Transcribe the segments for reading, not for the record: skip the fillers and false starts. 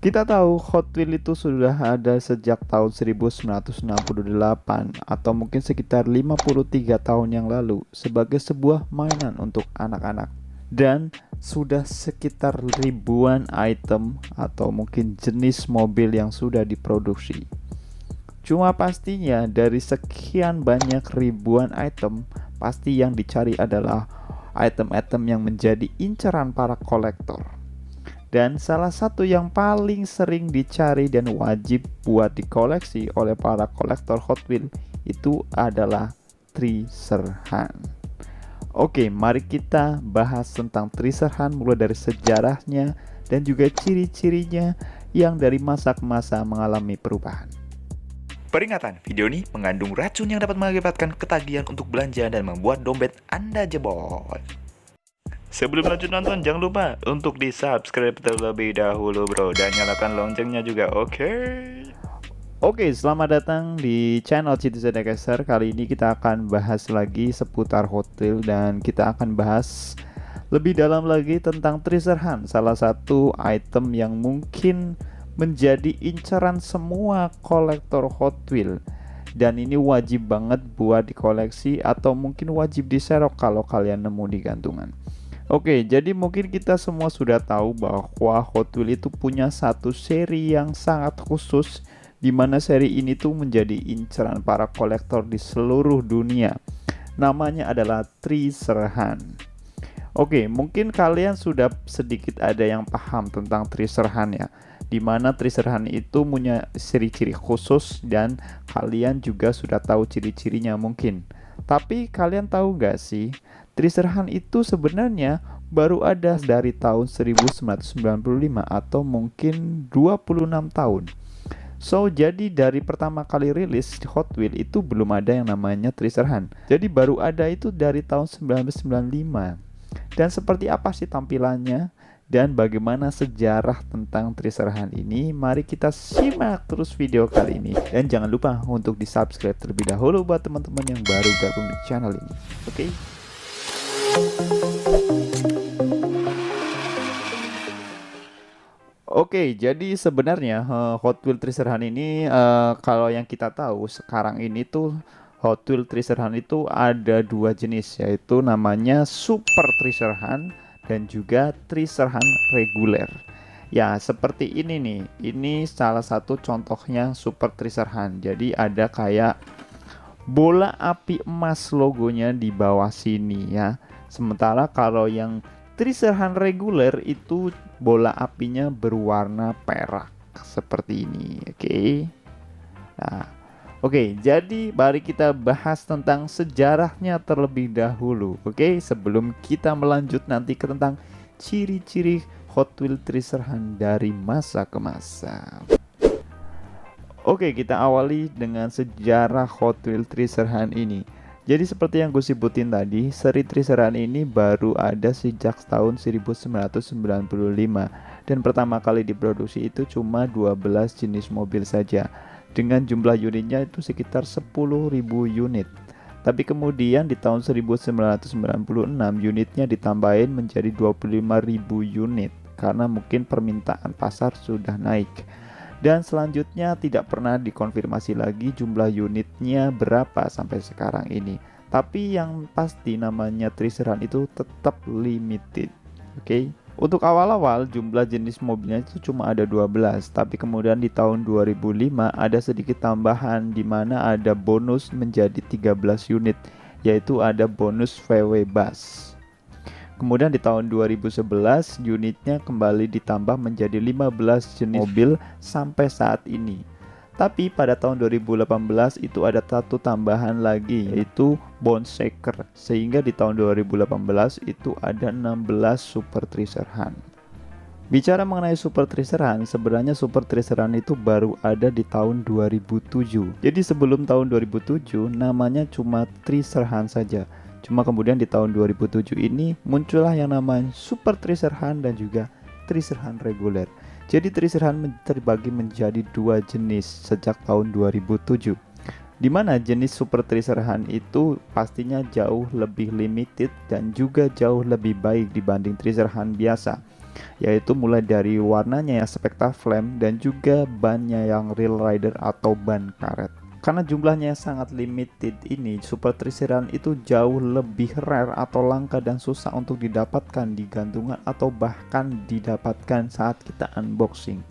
Kita tahu Hot Wheels itu sudah ada sejak tahun 1968 atau mungkin sekitar 53 tahun yang lalu sebagai sebuah mainan untuk anak-anak. Dan sudah sekitar ribuan item atau mungkin jenis mobil yang sudah diproduksi. Cuma pastinya dari sekian banyak ribuan item, pasti yang dicari adalah item-item yang menjadi incaran para kolektor. Dan salah satu yang paling sering dicari dan wajib buat dikoleksi oleh para kolektor Hot Wheels itu adalah Treasure Hunt. Oke, mari kita bahas tentang Treasure Hunt mulai dari sejarahnya dan juga ciri-cirinya yang dari masa ke masa mengalami perubahan. Peringatan, video ini mengandung racun yang dapat mengakibatkan ketagihan untuk belanja dan membuat dompet Anda jebol. Sebelum lanjut nonton, jangan lupa untuk di-subscribe terlebih dahulu bro, dan nyalakan loncengnya juga, oke? Oke, selamat datang di channel Citizen Caster. Kali ini kita akan bahas lagi seputar Hot Wheels dan kita akan bahas lebih dalam lagi tentang Treasure Hunt, salah satu item yang mungkin menjadi incaran semua kolektor Hot Wheels. Dan ini wajib banget buat dikoleksi atau mungkin wajib diserok kalau kalian nemu di gantungan. Oke, jadi mungkin kita semua sudah tahu bahwa Hot Wheels itu punya satu seri yang sangat khusus, di mana seri ini tuh menjadi incaran para kolektor di seluruh dunia. Namanya adalah Treasure Hunt. Oke, mungkin kalian sudah sedikit ada yang paham tentang Treasure Hunt ya, di mana Treasure Hunt itu punya ciri-ciri khusus dan kalian juga sudah tahu ciri-cirinya mungkin. Tapi kalian tahu nggak sih, Treasure Hunt itu sebenarnya baru ada dari tahun 1995 atau mungkin 26 tahun. So, jadi dari pertama kali rilis Hot Wheels itu belum ada yang namanya Treasure Hunt. Jadi baru ada itu dari tahun 1995. Dan seperti apa sih tampilannya dan bagaimana sejarah tentang Treasure Hunt ini? Mari kita simak terus video kali ini. Dan jangan lupa untuk di-subscribe terlebih dahulu buat teman-teman yang baru gabung di channel ini. Oke? Oke, jadi sebenarnya Hot Wheels Treasure Hunt ini kalau yang kita tahu sekarang ini tuh Hot Wheels Treasure Hunt itu ada dua jenis, yaitu namanya Super Treasure Hunt dan juga Treasure Hunt reguler. Ya, seperti ini nih. Ini salah satu contohnya Super Treasure Hunt. Jadi ada kayak bola api emas logonya di bawah sini ya. Sementara kalau yang Treasure Hunt reguler itu bola apinya berwarna perak seperti ini. Oke. Nah, oke, jadi mari kita bahas tentang sejarahnya terlebih dahulu. Oke, sebelum kita melanjut nanti ke tentang ciri-ciri Hot Wheels Treasure Hunt dari masa ke masa. Oke, kita awali dengan sejarah Hot Wheels Treasure Hunt ini. Jadi seperti yang gue sebutin tadi, seri Treasure Hunt ini baru ada sejak tahun 1995 dan pertama kali diproduksi itu cuma 12 jenis mobil saja dengan jumlah unitnya itu sekitar 10.000 unit. Tapi kemudian di tahun 1996 unitnya ditambahin menjadi 25.000 unit karena mungkin permintaan pasar sudah naik. Dan selanjutnya tidak pernah dikonfirmasi lagi jumlah unitnya berapa sampai sekarang ini. Tapi yang pasti namanya Treasure Hunt itu tetap limited. Oke. Untuk awal-awal jumlah jenis mobilnya itu cuma ada 12, tapi kemudian di tahun 2005 ada sedikit tambahan di mana ada bonus menjadi 13 unit, yaitu ada bonus VW Bus. Kemudian di tahun 2011 unitnya kembali ditambah menjadi 15 jenis mobil sampai saat ini. Tapi pada tahun 2018 itu ada satu tambahan lagi, yaitu Bone Shaker, sehingga di tahun 2018 itu ada 16 Super Treasure Hunt. Bicara mengenai Super Treasure Hunt, sebenarnya Super Treasure Hunt itu baru ada di tahun 2007. Jadi sebelum tahun 2007 namanya cuma Treasure Hunt saja. Cuma kemudian di tahun 2007 ini muncullah yang namanya Super Treasure Hunt dan juga Treasure Hunt reguler. Jadi Treasure Hunt terbagi menjadi dua jenis sejak tahun 2007. Di mana jenis Super Treasure Hunt itu pastinya jauh lebih limited dan juga jauh lebih baik dibanding Treasure Hunt biasa. yaitu mulai dari warnanya yang Spectra Flame dan juga bannya yang Real Rider atau ban karet. Karena jumlahnya sangat limited ini, Super Triceran itu jauh lebih rare atau langka dan susah untuk didapatkan di gantungan atau bahkan didapatkan saat kita unboxing.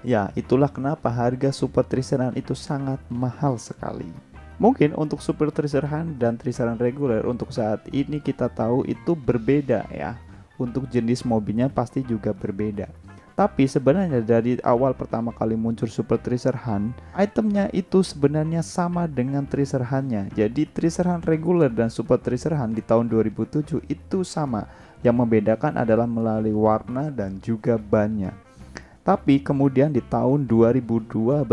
Ya, itulah kenapa harga Super Triceran itu sangat mahal sekali. Mungkin untuk Super Triceran dan Triceran reguler untuk saat ini kita tahu itu berbeda ya. Untuk jenis mobilnya pasti juga berbeda. Tapi sebenarnya dari awal pertama kali muncul Super Triceran, itemnya itu sebenarnya sama dengan Tricerannya. Jadi Triceran reguler dan Super Triceran di tahun 2007 itu sama. Yang membedakan adalah melalui warna dan juga bannya. Tapi kemudian di tahun 2012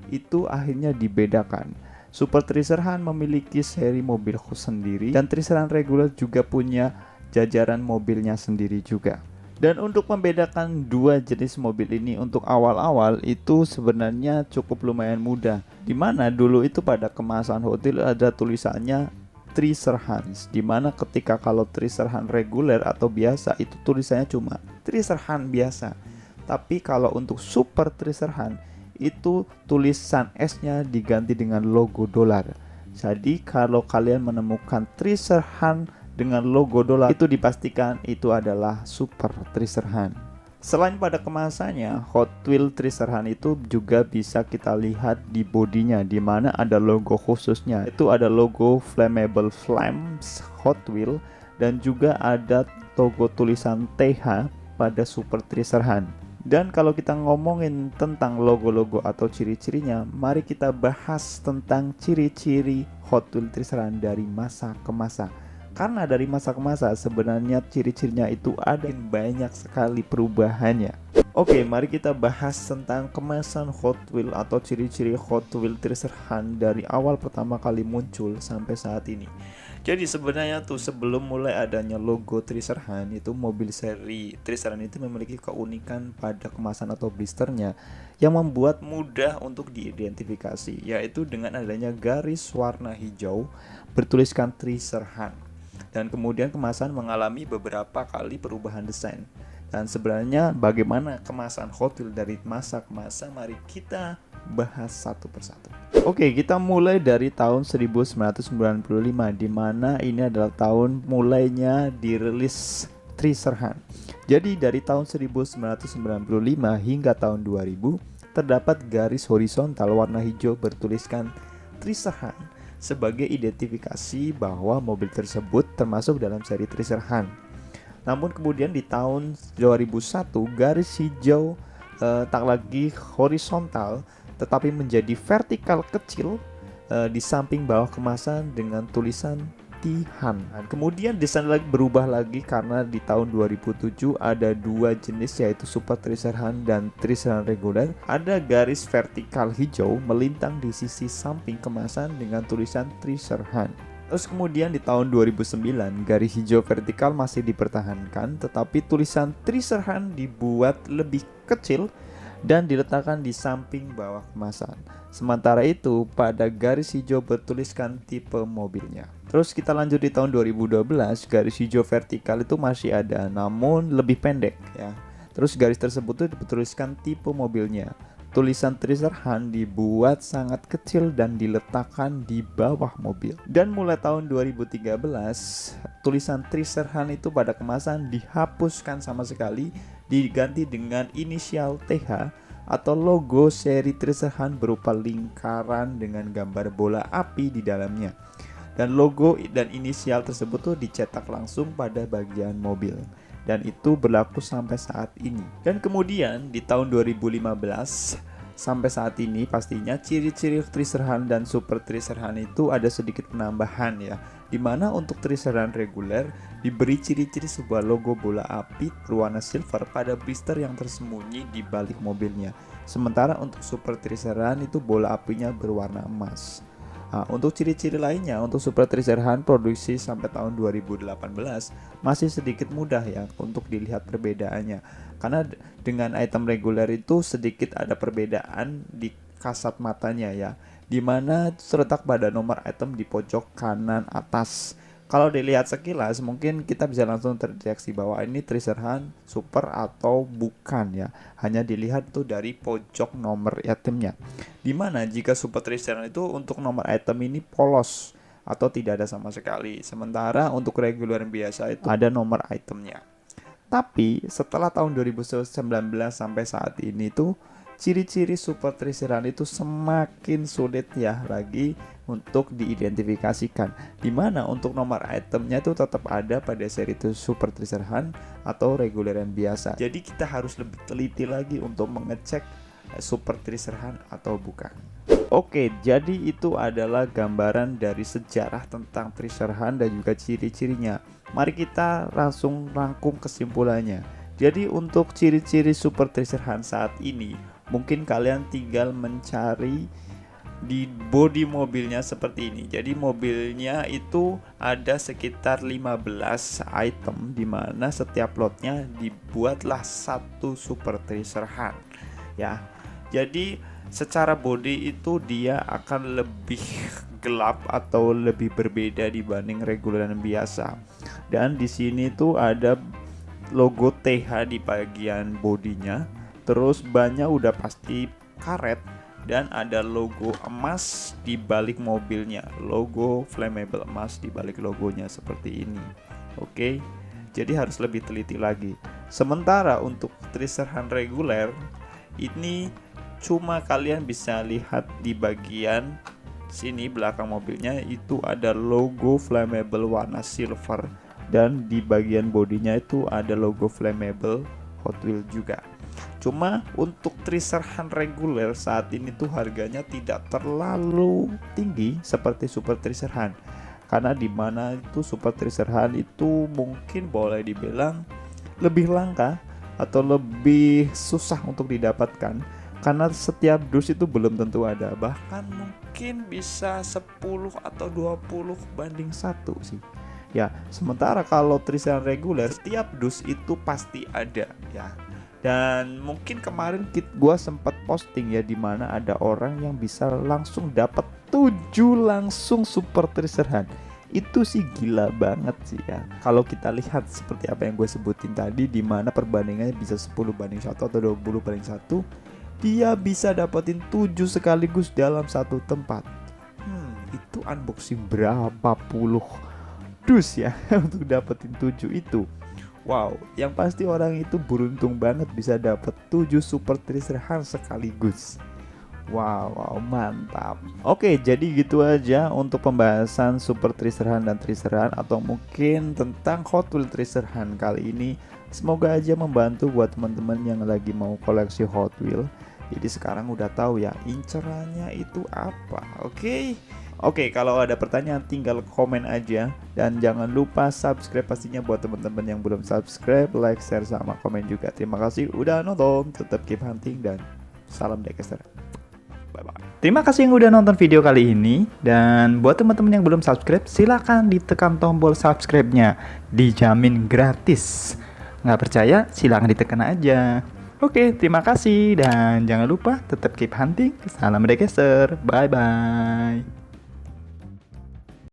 itu akhirnya dibedakan. Super Triceran memiliki seri mobil khusus sendiri dan Triceran reguler juga punya jajaran mobilnya sendiri juga. Dan untuk membedakan dua jenis mobil ini untuk awal-awal itu sebenarnya cukup lumayan mudah. Dimana dulu itu pada kemasan Hot Wheels ada tulisannya Triceran, dimana ketika kalau Triceran reguler atau biasa itu tulisannya cuma Triceran biasa. Tapi kalau untuk Super Triceran itu tulisan S-nya diganti dengan logo dolar. Jadi kalau kalian menemukan Triceran dengan logo dolar itu dipastikan itu adalah Super Triceran. Selain pada kemasannya, Hot Wheels Triceran itu juga bisa kita lihat di bodinya, di mana ada logo khususnya. Itu ada logo Flammable Flames Hot Wheels dan juga ada logo tulisan TH pada Super Triceran. Dan kalau kita ngomongin tentang logo-logo atau ciri-cirinya, mari kita bahas tentang ciri-ciri Hot Wheels Triceran dari masa ke masa. Karena dari masa ke masa sebenarnya ciri-cirinya itu ada banyak sekali perubahannya. Oke, mari kita bahas tentang kemasan Hot Wheels atau ciri-ciri Hot Wheels Triceran dari awal pertama kali muncul sampai saat ini. Jadi sebenarnya tuh sebelum mulai adanya logo Triceran itu mobil seri Triceran itu memiliki keunikan pada kemasan atau blisternya yang membuat mudah untuk diidentifikasi, yaitu dengan adanya garis warna hijau bertuliskan Triceran. Dan kemudian kemasan mengalami beberapa kali perubahan desain. Dan sebenarnya bagaimana kemasan Hot Wheels dari masa ke masa, mari kita bahas satu persatu. Oke, kita mulai dari tahun 1995 di mana ini adalah tahun mulainya dirilis Triceran. Jadi dari tahun 1995 hingga tahun 2000 terdapat garis horizontal warna hijau bertuliskan Triceran sebagai identifikasi bahwa mobil tersebut termasuk dalam seri Triceran. Namun kemudian di tahun 2001 garis hijau tak lagi horizontal tetapi menjadi vertikal kecil di samping bawah kemasan dengan tulisan Tihan. Kemudian desain lagi berubah lagi karena di tahun 2007 ada dua jenis yaitu Super Triceran dan Triceran reguler. Ada garis vertikal hijau melintang di sisi samping kemasan dengan tulisan Triceran. Terus kemudian di tahun 2009 garis hijau vertikal masih dipertahankan tetapi tulisan Triceran dibuat lebih kecil dan diletakkan di samping bawah kemasan. Sementara itu pada garis hijau bertuliskan tipe mobilnya. Terus kita lanjut di tahun 2012, garis hijau vertikal itu masih ada namun lebih pendek ya. Terus garis tersebut itu bertuliskan tipe mobilnya. Tulisan Triceran dibuat sangat kecil dan diletakkan di bawah mobil. Dan mulai tahun 2013, tulisan Triceran itu pada kemasan dihapuskan sama sekali, diganti dengan inisial TH atau logo seri Triceran berupa lingkaran dengan gambar bola api di dalamnya. Dan logo dan inisial tersebut tuh dicetak langsung pada bagian mobil. Dan itu berlaku sampai saat ini. Dan kemudian di tahun 2015 sampai saat ini pastinya ciri-ciri Triceran dan Super Triceran itu ada sedikit penambahan ya. Dimana untuk Triceran reguler diberi ciri-ciri sebuah logo bola api berwarna silver pada blister yang tersembunyi di balik mobilnya. Sementara untuk Super Triceran itu bola apinya berwarna emas. Nah, untuk ciri-ciri lainnya untuk Super Triceran produksi sampai tahun 2018 masih sedikit mudah ya untuk dilihat perbedaannya. Karena dengan item reguler itu sedikit ada perbedaan di kasat matanya ya. Dimana terletak pada nomor item di pojok kanan atas. Kalau dilihat sekilas mungkin kita bisa langsung terdeteksi bahwa ini Treasure Hunt super atau bukan ya. Hanya dilihat tuh dari pojok nomor itemnya. Dimana jika super Treasure Hunt itu untuk nomor item ini polos atau tidak ada sama sekali. Sementara untuk regular yang biasa itu ada nomor itemnya. Tapi setelah tahun 2019 sampai saat ini tuh ciri-ciri super Treasure Hunt itu semakin sulit ya lagi untuk diidentifikasikan, dimana untuk nomor itemnya itu tetap ada pada seri itu super Treasure Hunt atau reguler yang biasa. Jadi kita harus lebih teliti lagi untuk mengecek super Treasure Hunt atau bukan. Oke, jadi itu adalah gambaran dari sejarah tentang Treasure Hunt dan juga ciri-cirinya. Mari kita langsung rangkum kesimpulannya. Jadi untuk ciri-ciri super Treasure Hunt saat ini, mungkin kalian tinggal mencari di bodi mobilnya seperti ini. Jadi mobilnya itu ada sekitar 15 item, dimana setiap lotnya dibuatlah satu super Treasure Hunt ya. Jadi secara body itu dia akan lebih gelap atau lebih berbeda dibanding reguler yang biasa. Dan di sini tuh ada logo TH di bagian bodinya. Terus bannya udah pasti karet dan ada logo emas di balik mobilnya, logo flammable emas di balik logonya seperti ini. Oke, jadi harus lebih teliti lagi. Sementara untuk Treasure Hunt reguler ini cuma kalian bisa lihat di bagian sini belakang mobilnya itu ada logo flammable warna silver dan di bagian bodinya itu ada logo flammable Hot Wheels juga. Cuma untuk Treasure Hunt reguler saat ini tuh harganya tidak terlalu tinggi seperti super Treasure Hunt. Karena dimana itu super Treasure Hunt itu mungkin boleh dibilang lebih langka atau lebih susah untuk didapatkan. Karena setiap dus itu belum tentu ada. Bahkan mungkin bisa 10 atau 20 banding 1 sih. Ya, sementara kalau Treasure Hunt reguler setiap dus itu pasti ada ya. Dan mungkin kemarin gue sempat posting ya, dimana ada orang yang bisa langsung dapat 7 langsung super Treasure Hunt. Itu sih gila banget sih ya. Kalau kita lihat seperti apa yang gue sebutin tadi, dimana perbandingannya bisa 10 banding 1 atau 20 banding 1, dia bisa dapetin 7 sekaligus dalam satu tempat. Itu unboxing berapa puluh dus ya untuk dapetin 7 itu. Wow, yang pasti orang itu beruntung banget bisa dapat 7 super Treasure Hunt sekaligus. Wow, mantap. Oke, jadi gitu aja untuk pembahasan super Treasure Hunt dan Treasure Hunt, atau mungkin tentang Hot Wheels Treasure Hunt kali ini. Semoga aja membantu buat teman-teman yang lagi mau koleksi Hot Wheels. Jadi sekarang udah tahu ya incerannya itu apa. Oke, kalau ada pertanyaan tinggal komen aja. Dan jangan lupa subscribe pastinya buat teman-teman yang belum subscribe, like, share, sama komen juga. Terima kasih udah nonton, tetap keep hunting dan salam Dexter. Bye-bye. Terima kasih yang udah nonton video kali ini. Dan buat teman-teman yang belum subscribe, silahkan ditekan tombol subscribe-nya. Dijamin gratis. Nggak percaya, silahkan ditekan aja. Oke, terima kasih. Dan jangan lupa tetap keep hunting. Salam Dexter. Bye-bye.